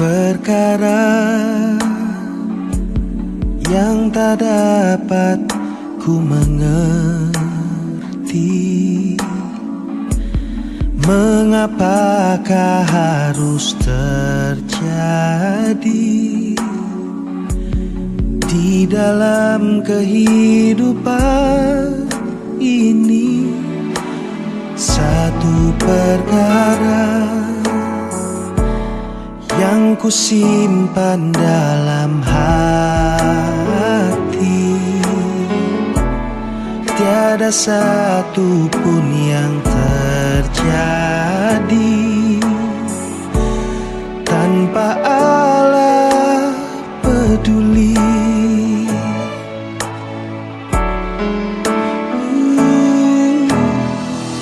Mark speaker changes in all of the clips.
Speaker 1: perkara yang tak dapat ku mengerti. Mengapakah harus terjadi di dalam kehidupan ini? Satu perkara yang ku simpan dalam hati, tiada satu pun yang terjadi tanpa Allah peduli.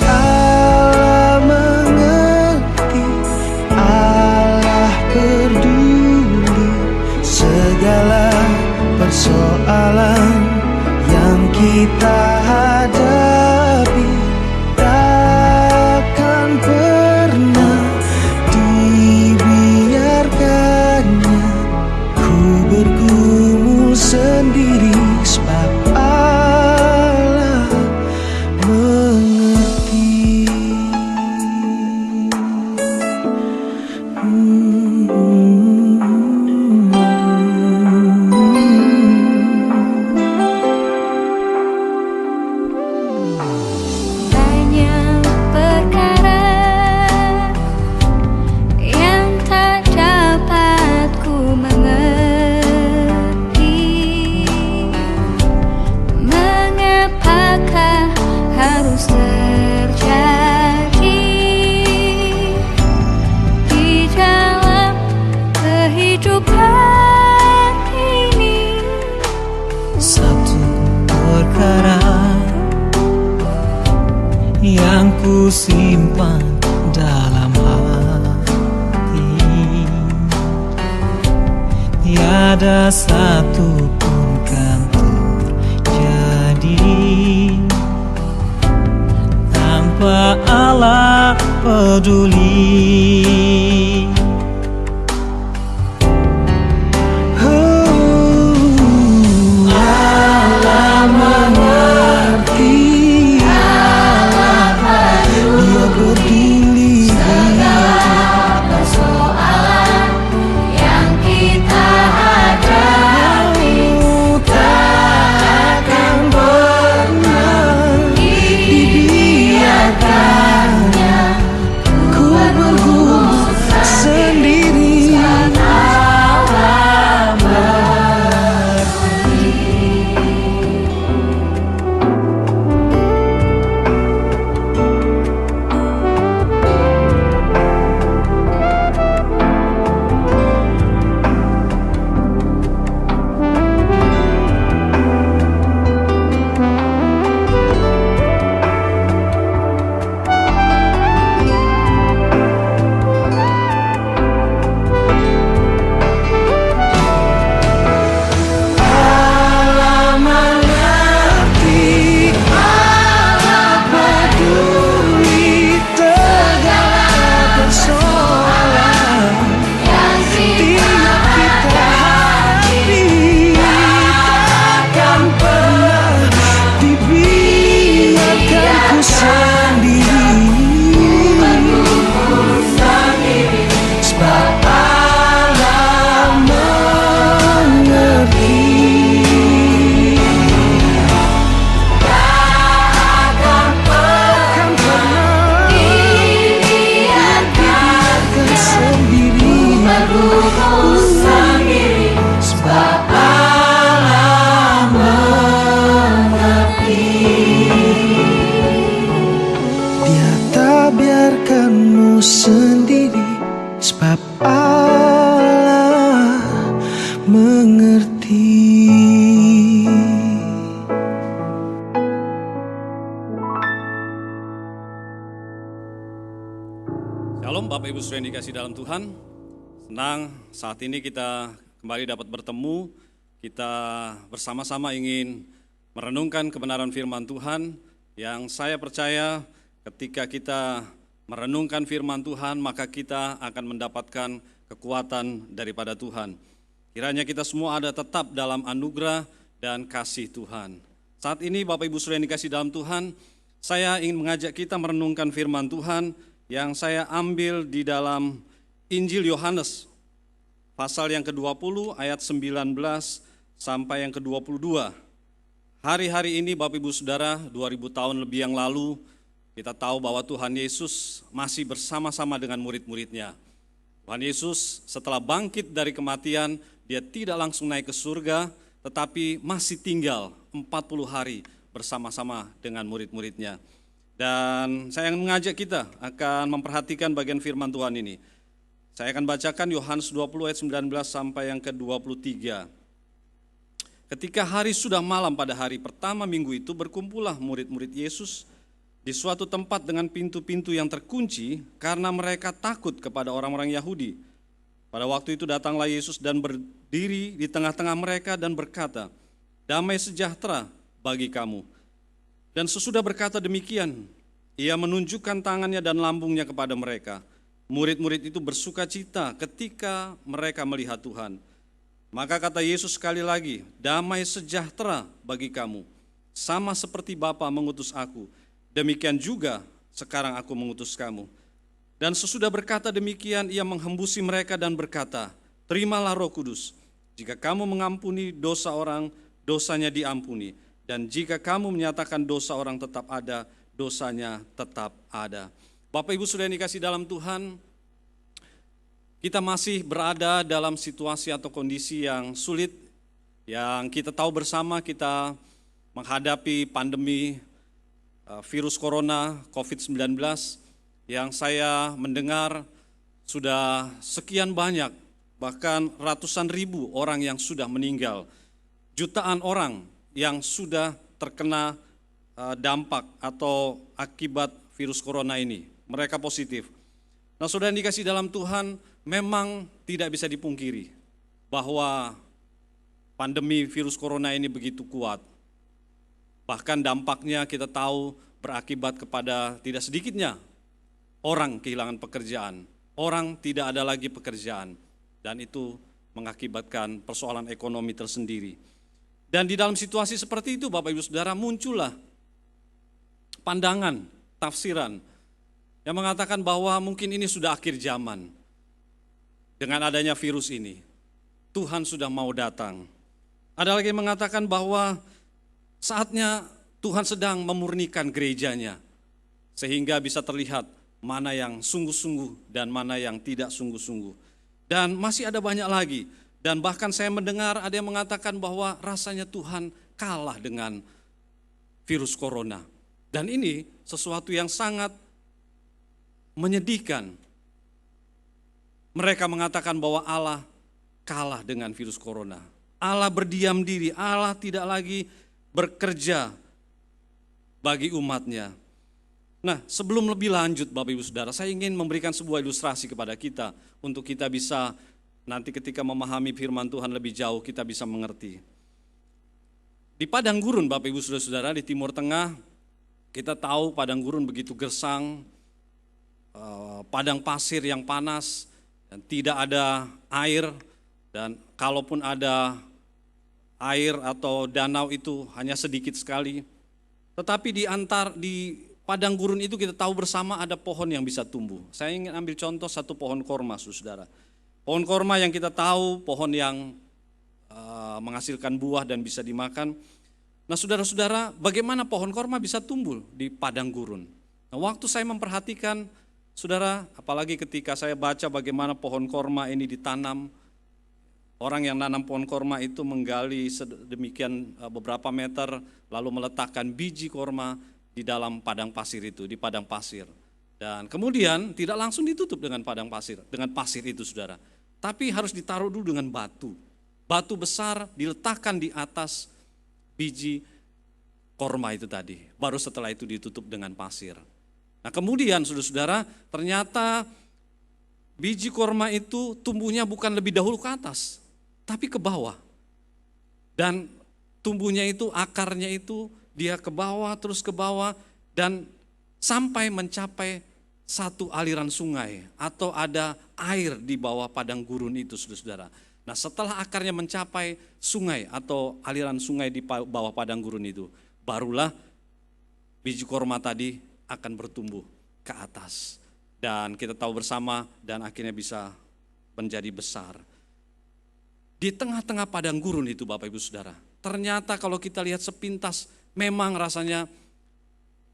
Speaker 1: Allah mengerti, Allah peduli segala persoalan yang kita hadapi. Takkan pernah dibiarkannya ku bergumul sendiri, sebab Allah mengerti.
Speaker 2: Banyak perkara yang tak dapat ku mengerti. Mengapakah harus terjadi di dalam kehidupan ini?
Speaker 3: Satu perkara yang ku simpan dalam hati, tiada satu pun kan terjadi tanpa Allah peduli.
Speaker 1: Allah mengerti, Dia peduli
Speaker 2: Persoalan yang kita hadapi,
Speaker 1: takkan pernah dibiarkannya ku bergumul sendiri. Allah mengerti, Allah peduli segala persoalan
Speaker 2: yang
Speaker 1: tiap kita hadapi. Takkan pernah dibiarkan ku sendiri, sebab Allah mengerti. Takkan pernah dibiarkan sendiri, sebab Allah mengerti. Dia tak biarkanmu sendiri, sebab Allah mengerti.
Speaker 4: Shalom Bapak Ibu Saudara yang dikasih dalam Tuhan. Senang saat ini kita kembali dapat bertemu. Kita bersama-sama ingin merenungkan kebenaran firman Tuhan yang saya percaya ketika kita merenungkan firman Tuhan, maka kita akan mendapatkan kekuatan daripada Tuhan. Kiranya kita semua ada tetap dalam anugerah dan kasih Tuhan. Saat ini Bapak Ibu Saudara yang dikasih dalam Tuhan, saya ingin mengajak kita merenungkan firman Tuhan yang saya ambil di dalam Injil Yohanes, pasal yang ke-20 ayat 19 sampai yang ke-22. Hari-hari ini Bapak Ibu Saudara, 2000 tahun lebih yang lalu, kita tahu bahwa Tuhan Yesus masih bersama-sama dengan murid-muridnya. Tuhan Yesus setelah bangkit dari kematian, dia tidak langsung naik ke surga, tetapi masih tinggal 40 hari bersama-sama dengan murid-muridnya. Dan saya ingin mengajak kita akan memperhatikan bagian firman Tuhan ini. Saya akan bacakan Yohanes 20 ayat 19 sampai yang ke-23. Ketika hari sudah malam pada hari pertama minggu itu, berkumpullah murid-murid Yesus di suatu tempat dengan pintu-pintu yang terkunci karena mereka takut kepada orang-orang Yahudi. Pada waktu itu datanglah Yesus dan berdiri di tengah-tengah mereka dan berkata, "Damai sejahtera bagi kamu." Dan sesudah berkata demikian, ia menunjukkan tangannya dan lambungnya kepada mereka. Murid-murid itu bersuka cita ketika mereka melihat Tuhan. Maka kata Yesus sekali lagi, "Damai sejahtera bagi kamu. Sama seperti Bapa mengutus aku, demikian juga sekarang aku mengutus kamu." Dan sesudah berkata demikian, ia menghembusi mereka dan berkata, "Terimalah Roh Kudus. Jika kamu mengampuni dosa orang, dosanya diampuni. Dan jika kamu menyatakan dosa orang tetap ada, dosanya tetap ada." Bapak Ibu Saudara yang dikasih dalam Tuhan, kita masih berada dalam situasi atau kondisi yang sulit, yang kita tahu bersama kita menghadapi pandemi virus corona COVID-19, yang saya mendengar sudah sekian banyak, bahkan ratusan ribu orang yang sudah meninggal, jutaan orang yang sudah terkena dampak atau akibat virus corona ini, mereka positif. Nah, saudara yang dikasih dalam Tuhan, memang tidak bisa dipungkiri bahwa pandemi virus corona ini begitu kuat. Bahkan dampaknya kita tahu berakibat kepada tidak sedikitnya orang kehilangan pekerjaan, orang tidak ada lagi pekerjaan, dan itu mengakibatkan persoalan ekonomi tersendiri. Dan di dalam situasi seperti itu, Bapak Ibu Saudara, muncullah pandangan, tafsiran yang mengatakan bahwa mungkin ini sudah akhir zaman. Dengan adanya virus ini, Tuhan sudah mau datang. Ada lagi yang mengatakan bahwa saatnya Tuhan sedang memurnikan gerejanya, sehingga bisa terlihat mana yang sungguh-sungguh dan mana yang tidak sungguh-sungguh. Dan masih ada banyak lagi. Dan bahkan saya mendengar ada yang mengatakan bahwa rasanya Tuhan kalah dengan virus corona. Dan ini sesuatu yang sangat menyedihkan. Mereka mengatakan bahwa Allah kalah dengan virus corona. Allah berdiam diri, Allah tidak lagi bekerja bagi umatnya. Nah, sebelum lebih lanjut Bapak Ibu Saudara, saya ingin memberikan sebuah ilustrasi kepada kita untuk kita bisa nanti ketika memahami firman Tuhan lebih jauh kita bisa mengerti. Di padang gurun Bapak Ibu Saudara di Timur Tengah, kita tahu padang gurun begitu gersang, padang pasir yang panas dan tidak ada air, dan kalaupun ada air atau danau itu hanya sedikit sekali. Tetapi di padang gurun itu kita tahu bersama ada pohon yang bisa tumbuh. Saya ingin ambil contoh satu pohon korma, saudara. Pohon korma yang kita tahu pohon yang menghasilkan buah dan bisa dimakan. Nah, saudara-saudara, bagaimana pohon korma bisa tumbuh di padang gurun? Nah, waktu saya memperhatikan, saudara, apalagi ketika saya baca bagaimana pohon korma ini ditanam, orang yang nanam pohon korma itu menggali sedemikian beberapa meter, lalu meletakkan biji korma di dalam padang pasir itu, di padang pasir. Dan kemudian tidak langsung ditutup dengan padang pasir, dengan pasir itu saudara. Tapi harus ditaruh dulu dengan batu. Batu besar diletakkan di atas biji korma itu tadi. Baru setelah itu ditutup dengan pasir. Nah kemudian saudara-saudara, ternyata biji korma itu tumbuhnya bukan lebih dahulu ke atas, tapi ke bawah. Dan tumbuhnya itu, akarnya itu dia ke bawah, terus ke bawah, dan sampai mencapai satu aliran sungai atau ada air di bawah padang gurun itu, saudara-saudara. Nah, setelah akarnya mencapai sungai atau aliran sungai di bawah padang gurun itu, barulah biji korma tadi akan bertumbuh ke atas. Dan kita tahu bersama dan akhirnya bisa menjadi besar. Di tengah-tengah padang gurun itu Bapak Ibu Saudara, ternyata kalau kita lihat sepintas memang rasanya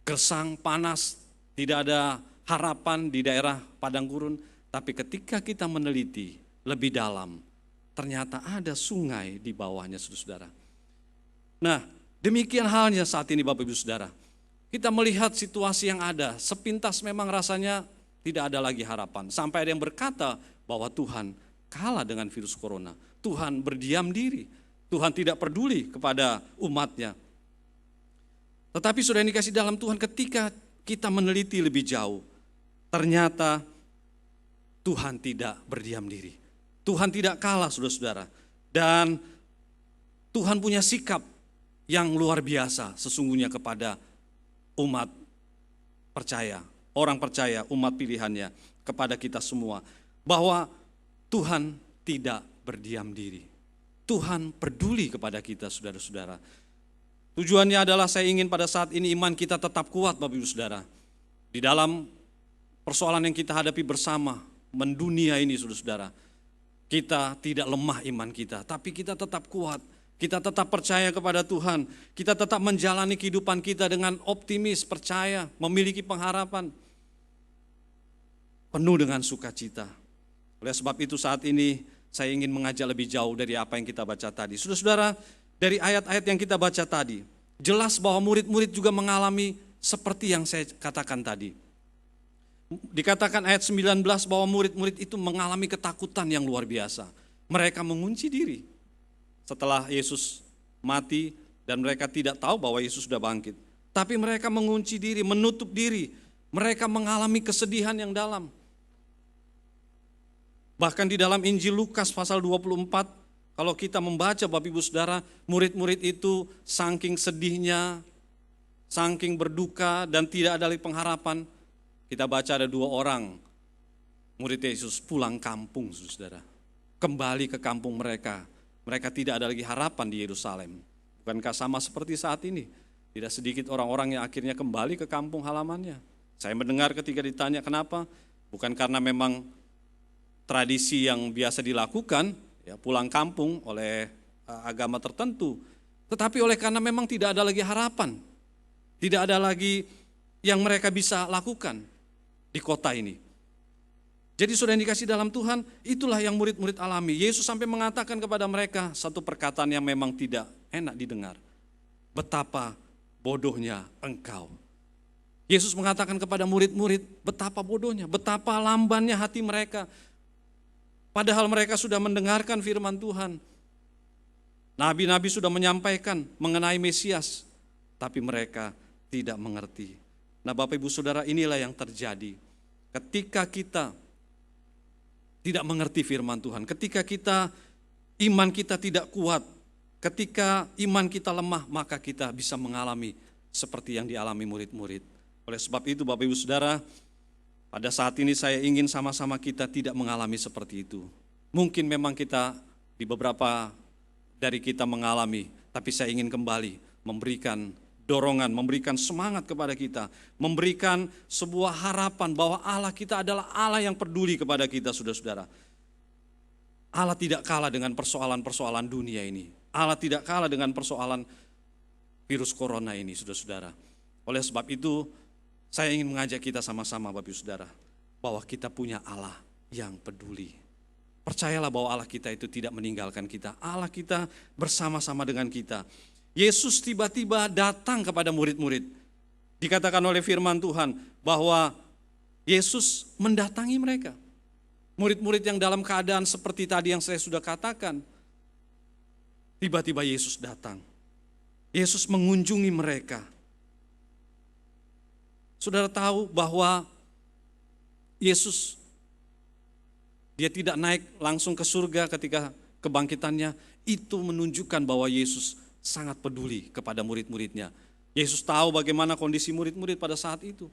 Speaker 4: gersang, panas, tidak ada harapan di daerah padang gurun. Tapi ketika kita meneliti lebih dalam, ternyata ada sungai di bawahnya, saudara-saudara. Nah, demikian halnya saat ini Bapak Ibu Saudara. Kita melihat situasi yang ada, sepintas memang rasanya tidak ada lagi harapan. Sampai ada yang berkata bahwa Tuhan kalah dengan virus corona. Tuhan berdiam diri. Tuhan tidak peduli kepada umatnya. Tetapi sudah dikasih dalam Tuhan, ketika kita meneliti lebih jauh, ternyata Tuhan tidak berdiam diri. Tuhan tidak kalah, saudara-saudara. Dan Tuhan punya sikap yang luar biasa sesungguhnya kepada umat percaya, orang percaya, umat pilihannya, kepada kita semua. Bahwa Tuhan tidak berdiam diri. Tuhan peduli kepada kita, saudara-saudara. Tujuannya adalah saya ingin pada saat ini iman kita tetap kuat, Bapak Ibu Saudara. Di dalam persoalan yang kita hadapi bersama, mendunia ini, saudara-saudara. Kita tidak lemah iman kita, tapi kita tetap kuat. Kita tetap percaya kepada Tuhan. Kita tetap menjalani kehidupan kita dengan optimis, percaya, memiliki pengharapan. Penuh dengan sukacita. Oleh sebab itu saat ini saya ingin mengajak lebih jauh dari apa yang kita baca tadi. Saudara-saudara, dari ayat-ayat yang kita baca tadi, jelas bahwa murid-murid juga mengalami seperti yang saya katakan tadi. Dikatakan ayat 19 bahwa murid-murid itu mengalami ketakutan yang luar biasa. Mereka mengunci diri setelah Yesus mati dan mereka tidak tahu bahwa Yesus sudah bangkit. Tapi mereka mengunci diri, menutup diri. Mereka mengalami kesedihan yang dalam. Bahkan di dalam Injil Lukas pasal 24, kalau kita membaca Bapak Ibu Saudara, murid-murid itu saking sedihnya, saking berduka dan tidak ada lagi pengharapan. Kita baca ada 2 orang murid Yesus pulang kampung, saudara. Kembali ke kampung mereka. Mereka tidak ada lagi harapan di Yerusalem. Bukankah sama seperti saat ini? Tidak sedikit orang-orang yang akhirnya kembali ke kampung halamannya. Saya mendengar ketika ditanya kenapa, bukan karena memang tradisi yang biasa dilakukan, ya, pulang kampung oleh agama tertentu, tetapi oleh karena memang tidak ada lagi harapan, tidak ada lagi yang mereka bisa lakukan di kota ini. Jadi sudah dikasih dalam Tuhan, itulah yang murid-murid alami. Yesus sampai mengatakan kepada mereka satu perkataan yang memang tidak enak didengar. Betapa bodohnya engkau. Yesus mengatakan kepada murid-murid, betapa bodohnya, betapa lambannya hati mereka. Padahal mereka sudah mendengarkan firman Tuhan. Nabi-nabi sudah menyampaikan mengenai Mesias, tapi mereka tidak mengerti. Nah Bapak Ibu Saudara, inilah yang terjadi. Ketika kita tidak mengerti firman Tuhan, ketika iman kita tidak kuat, ketika iman kita lemah, maka kita bisa mengalami seperti yang dialami murid-murid. Oleh sebab itu Bapak Ibu Saudara, pada saat ini saya ingin sama-sama kita tidak mengalami seperti itu. Mungkin memang kita di beberapa dari kita mengalami, tapi saya ingin kembali memberikan dorongan, memberikan semangat kepada kita, memberikan sebuah harapan bahwa Allah kita adalah Allah yang peduli kepada kita, saudara-saudara. Allah tidak kalah dengan persoalan-persoalan dunia ini. Allah tidak kalah dengan persoalan virus corona ini, saudara-saudara. Oleh sebab itu, saya ingin mengajak kita sama-sama Bapak Ibu Saudara, bahwa kita punya Allah yang peduli. Percayalah bahwa Allah kita itu tidak meninggalkan kita. Allah kita bersama-sama dengan kita. Yesus tiba-tiba datang kepada murid-murid. Dikatakan oleh firman Tuhan bahwa Yesus mendatangi mereka. Murid-murid yang dalam keadaan seperti tadi yang saya sudah katakan. Tiba-tiba Yesus datang. Yesus mengunjungi mereka. Saudara tahu bahwa Yesus, dia tidak naik langsung ke surga ketika kebangkitannya. Itu menunjukkan bahwa Yesus sangat peduli kepada murid-muridnya. Yesus tahu bagaimana kondisi murid-murid pada saat itu.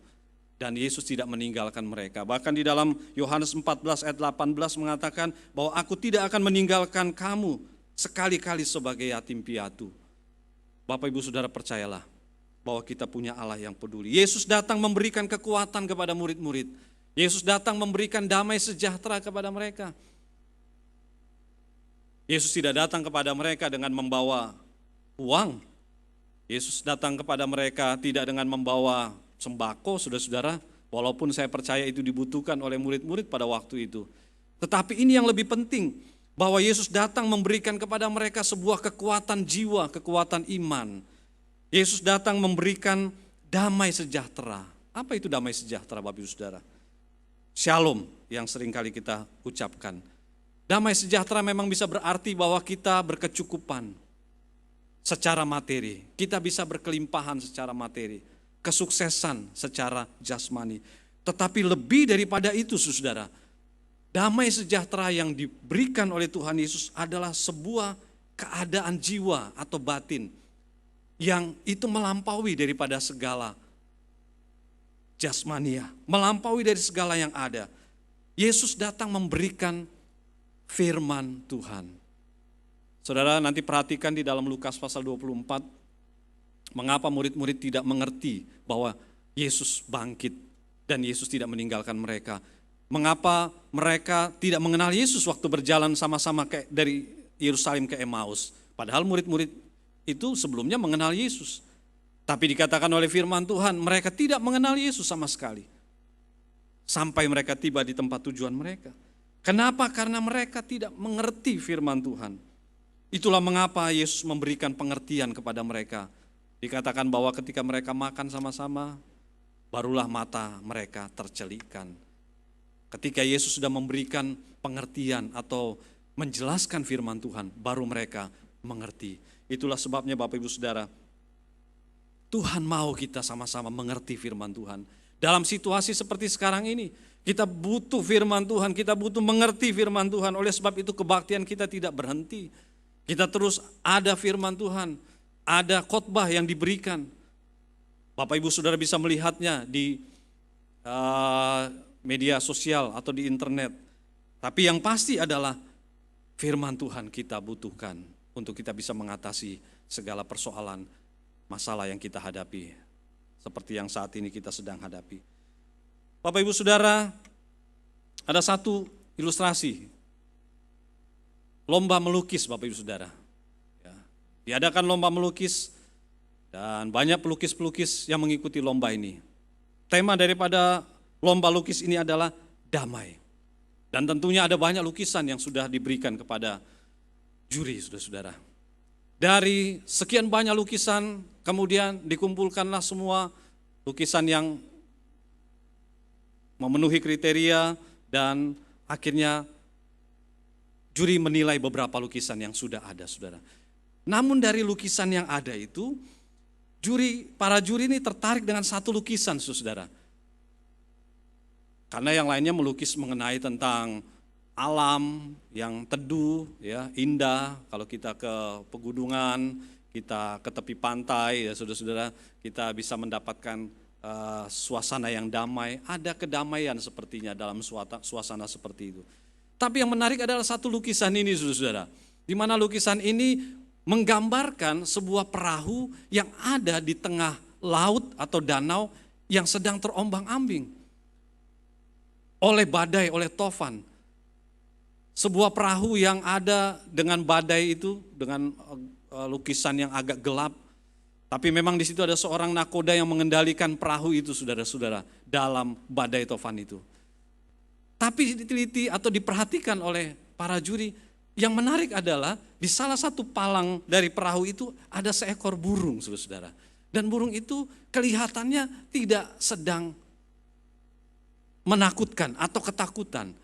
Speaker 4: Dan Yesus tidak meninggalkan mereka. Bahkan di dalam Yohanes 14 ayat 18 mengatakan bahwa aku tidak akan meninggalkan kamu sekali-kali sebagai yatim piatu. Bapak Ibu Saudara percayalah bahwa kita punya Allah yang peduli. Yesus datang memberikan kekuatan kepada murid-murid. Yesus datang memberikan damai sejahtera kepada mereka. Yesus tidak datang kepada mereka dengan membawa uang. Yesus datang kepada mereka tidak dengan membawa sembako, saudara-saudara, walaupun saya percaya itu dibutuhkan oleh murid-murid pada waktu itu. Tetapi ini yang lebih penting, bahwa Yesus datang memberikan kepada mereka sebuah kekuatan jiwa, kekuatan iman. Yesus datang memberikan damai sejahtera. Apa itu damai sejahtera, Bapak Ibu Saudara? Shalom yang sering kali kita ucapkan. Damai sejahtera memang bisa berarti bahwa kita berkecukupan secara materi. Kita bisa berkelimpahan secara materi. Kesuksesan secara jasmani. Tetapi lebih daripada itu, saudara, damai sejahtera yang diberikan oleh Tuhan Yesus adalah sebuah keadaan jiwa atau batin yang itu melampaui daripada segala jasmania, melampaui dari segala yang ada. Yesus datang memberikan firman Tuhan. Saudara nanti perhatikan di dalam Lukas pasal 24, mengapa murid-murid tidak mengerti bahwa Yesus bangkit dan Yesus tidak meninggalkan mereka. Mengapa mereka tidak mengenal Yesus waktu berjalan sama-sama dari Yerusalem ke Emmaus. Padahal murid-murid itu sebelumnya mengenal Yesus. Tapi dikatakan oleh firman Tuhan, mereka tidak mengenal Yesus sama sekali. Sampai mereka tiba di tempat tujuan mereka. Kenapa? Karena mereka tidak mengerti firman Tuhan. Itulah mengapa Yesus memberikan pengertian kepada mereka. Dikatakan bahwa ketika mereka makan sama-sama, barulah mata mereka tercelikkan. Ketika Yesus sudah memberikan pengertian atau menjelaskan firman Tuhan, baru mereka mengerti. Itulah sebabnya Bapak Ibu Saudara, Tuhan mau kita sama-sama mengerti firman Tuhan. Dalam situasi seperti sekarang ini, kita butuh firman Tuhan, kita butuh mengerti firman Tuhan. Oleh sebab itu kebaktian kita tidak berhenti. Kita terus ada firman Tuhan. Ada khotbah yang diberikan. Bapak Ibu Saudara bisa melihatnya di media sosial atau di internet. Tapi yang pasti adalah firman Tuhan kita butuhkan untuk kita bisa mengatasi segala persoalan, masalah yang kita hadapi. Seperti yang saat ini kita sedang hadapi. Bapak Ibu Saudara, ada satu ilustrasi. Lomba melukis Bapak Ibu Saudara. Diadakan lomba melukis dan banyak pelukis-pelukis yang mengikuti lomba ini. Tema daripada lomba lukis ini adalah damai. Dan tentunya ada banyak lukisan yang sudah diberikan kepada juri, saudara-saudara. Dari sekian banyak lukisan, kemudian dikumpulkanlah semua lukisan yang memenuhi kriteria dan akhirnya juri menilai beberapa lukisan yang sudah ada, saudara. Namun dari lukisan yang ada itu, para juri ini tertarik dengan satu lukisan, saudara. Karena yang lainnya melukis mengenai tentang alam yang teduh, ya, indah. Kalau kita ke pegunungan, kita ke tepi pantai, ya saudara-saudara, kita bisa mendapatkan suasana yang damai. Ada kedamaian sepertinya dalam suasana seperti itu. Tapi yang menarik adalah satu lukisan ini, saudara-saudara. Di mana lukisan ini menggambarkan sebuah perahu yang ada di tengah laut atau danau yang sedang terombang-ambing oleh badai, oleh tofan. Sebuah perahu yang ada dengan badai itu, dengan lukisan yang agak gelap. Tapi memang di situ ada seorang nakoda yang mengendalikan perahu itu, saudara-saudara, dalam badai tofan itu. Tapi diteliti atau diperhatikan oleh para juri, yang menarik adalah di salah satu palang dari perahu itu ada seekor burung, saudara-saudara. Dan burung itu kelihatannya tidak sedang menakutkan atau ketakutan.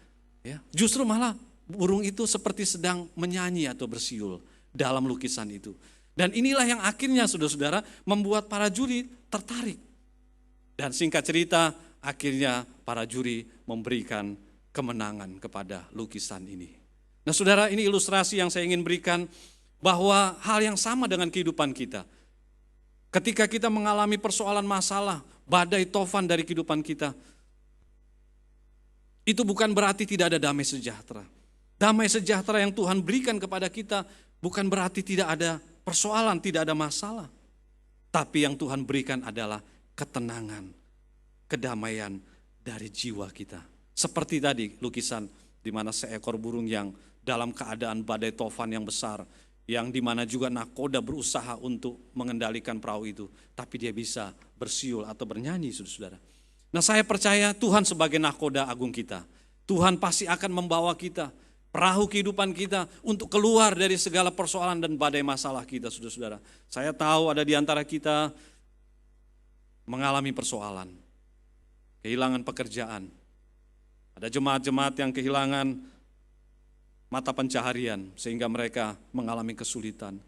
Speaker 4: Ya, justru malah burung itu seperti sedang menyanyi atau bersiul dalam lukisan itu. Dan inilah yang akhirnya, saudara-saudara, membuat para juri tertarik. Dan singkat cerita, akhirnya para juri memberikan kemenangan kepada lukisan ini. Nah saudara, ini ilustrasi yang saya ingin berikan bahwa hal yang sama dengan kehidupan kita. Ketika kita mengalami persoalan masalah, badai tofan dari kehidupan kita, itu bukan berarti tidak ada damai sejahtera. Damai sejahtera yang Tuhan berikan kepada kita bukan berarti tidak ada persoalan, tidak ada masalah. Tapi yang Tuhan berikan adalah ketenangan, kedamaian dari jiwa kita. Seperti tadi lukisan di mana seekor burung yang dalam keadaan badai tofan yang besar, yang di mana juga nakoda berusaha untuk mengendalikan perahu itu, tapi dia bisa bersiul atau bernyanyi, saudara-saudara. Nah, saya percaya Tuhan sebagai nakoda agung kita. Tuhan pasti akan membawa kita, perahu kehidupan kita, untuk keluar dari segala persoalan dan badai masalah kita, saudara-saudara. Saya tahu ada di antara kita mengalami persoalan, kehilangan pekerjaan. Ada jemaat-jemaat yang kehilangan mata pencaharian sehingga mereka mengalami kesulitan.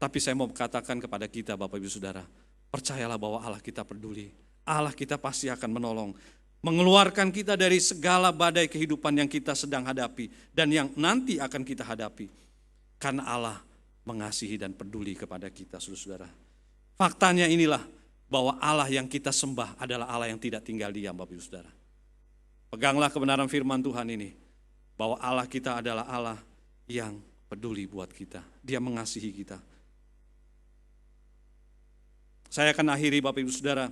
Speaker 4: Tapi saya mau katakan kepada kita, Bapak Ibu Saudara, percayalah bahwa Allah kita peduli. Allah kita pasti akan menolong, mengeluarkan kita dari segala badai kehidupan yang kita sedang hadapi dan yang nanti akan kita hadapi. Karena Allah mengasihi dan peduli kepada kita, saudara-saudara. Faktanya inilah bahwa Allah yang kita sembah adalah Allah yang tidak tinggal diam, Bapak Ibu Saudara. Peganglah kebenaran firman Tuhan ini, bahwa Allah kita adalah Allah yang peduli buat kita. Dia mengasihi kita. Saya akan akhiri, Bapak Ibu Saudara,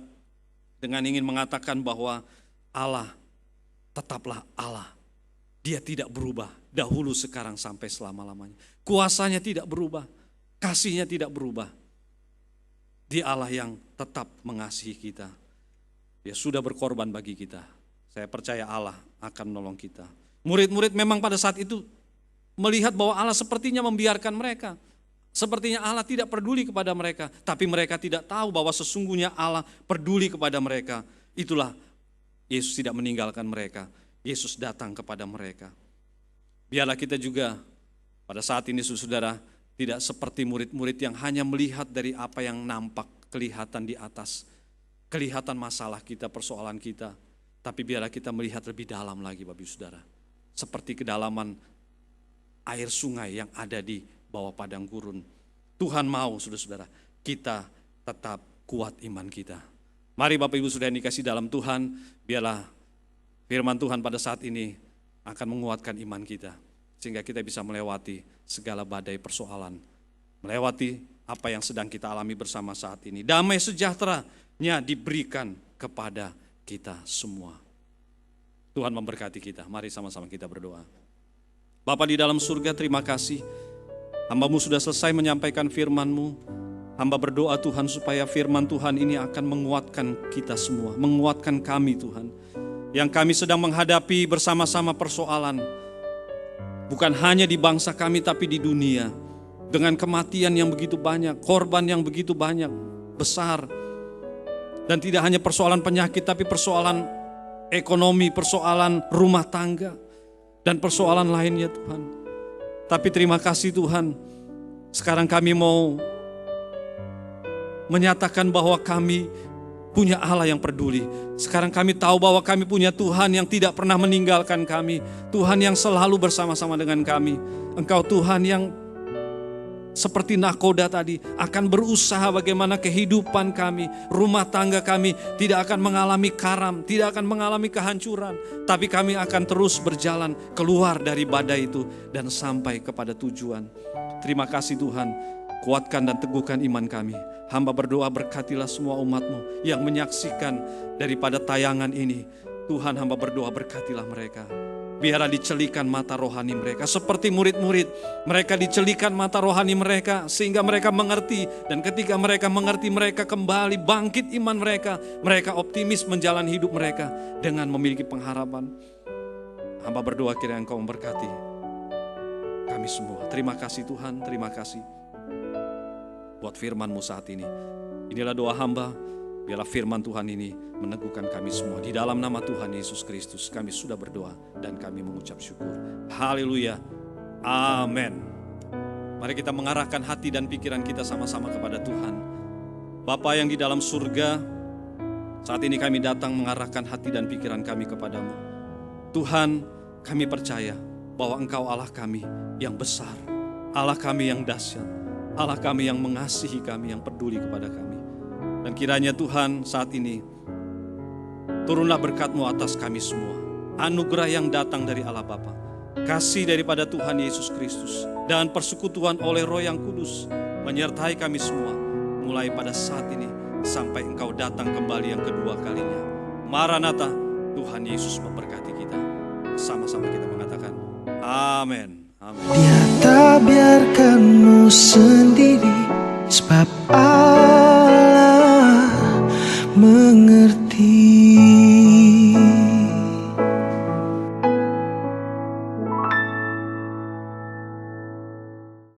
Speaker 4: dengan ingin mengatakan bahwa Allah tetaplah Allah. Dia tidak berubah, dahulu, sekarang, sampai selama-lamanya. Kuasanya tidak berubah, kasihnya tidak berubah. Dia Allah yang tetap mengasihi kita. Dia sudah berkorban bagi kita. Saya percaya Allah akan menolong kita. Murid-murid memang pada saat itu melihat bahwa Allah sepertinya membiarkan mereka. Sepertinya Allah tidak peduli kepada mereka, tapi mereka tidak tahu bahwa sesungguhnya Allah peduli kepada mereka. Itulah Yesus tidak meninggalkan mereka. Yesus datang kepada mereka. Biarlah kita juga pada saat ini, saudara, tidak seperti murid-murid yang hanya melihat dari apa yang nampak, kelihatan di atas, kelihatan masalah kita, persoalan kita. Tapi biarlah kita melihat lebih dalam lagi, Bapak Ibu Saudara. Seperti kedalaman air sungai yang ada di bawah padang gurun. Tuhan mau, saudara-saudara, kita tetap kuat iman kita. Mari Bapak Ibu Saudara yang dikasih dalam Tuhan, biarlah firman Tuhan pada saat ini akan menguatkan iman kita. Sehingga kita bisa melewati segala badai persoalan. Melewati apa yang sedang kita alami bersama saat ini. Damai sejahteranya diberikan kepada kita semua. Tuhan memberkati kita. Mari sama-sama kita berdoa. Bapa di dalam surga, terima kasih. Hamba-Mu sudah selesai menyampaikan firman-Mu. Hamba berdoa Tuhan supaya firman Tuhan ini akan menguatkan kita semua. Menguatkan kami Tuhan. Yang kami sedang menghadapi bersama-sama persoalan. Bukan hanya di bangsa kami tapi di dunia. Dengan kematian yang begitu banyak. Korban yang begitu banyak. Besar. Dan tidak hanya persoalan penyakit tapi persoalan ekonomi, persoalan rumah tangga. Dan persoalan lainnya Tuhan. Tapi terima kasih Tuhan, sekarang kami mau menyatakan bahwa kami punya Allah yang peduli. Sekarang kami tahu bahwa kami punya Tuhan yang tidak pernah meninggalkan kami. Tuhan yang selalu bersama-sama dengan kami. Engkau Tuhan yang seperti nakoda tadi akan berusaha bagaimana kehidupan kami, rumah tangga kami tidak akan mengalami karam, tidak akan mengalami kehancuran. Tapi kami akan terus berjalan keluar dari badai itu dan sampai kepada tujuan. Terima kasih Tuhan, kuatkan dan teguhkan iman kami. Hamba berdoa berkatilah semua umat-Mu yang menyaksikan daripada tayangan ini. Tuhan, hamba berdoa berkatilah mereka. Biarlah dicelikan mata rohani mereka. Seperti murid-murid, mereka dicelikan mata rohani mereka sehingga mereka mengerti. Dan ketika mereka mengerti, mereka kembali bangkit iman mereka. Mereka optimis menjalani hidup mereka dengan memiliki pengharapan. Hamba berdoa kiranya Engkau memberkati kami semua. Terima kasih Tuhan, terima kasih buat firman-Mu saat ini. Inilah doa hamba. Biarlah firman Tuhan ini meneguhkan kami semua. Di dalam nama Tuhan Yesus Kristus kami sudah berdoa dan kami mengucap syukur. Haleluya. Amin. Mari kita mengarahkan hati dan pikiran kita sama-sama kepada Tuhan. Bapa yang di dalam surga, saat ini kami datang mengarahkan hati dan pikiran kami kepadamu. Tuhan, kami percaya bahwa Engkau Allah kami yang besar, Allah kami yang dahsyat, Allah kami yang mengasihi kami, yang peduli kepada kami. Dan kiranya Tuhan saat ini turunlah berkat-Mu atas kami semua. Anugerah yang datang dari Allah Bapa, kasih daripada Tuhan Yesus Kristus, dan persekutuan oleh Roh yang Kudus menyertai kami semua, mulai pada saat ini sampai Engkau datang kembali yang kedua kalinya. Maranatha, Tuhan Yesus memberkati kita. Sama-sama kita mengatakan, amin. Amin.
Speaker 1: Dia tak biarkanmu sendiri, sebab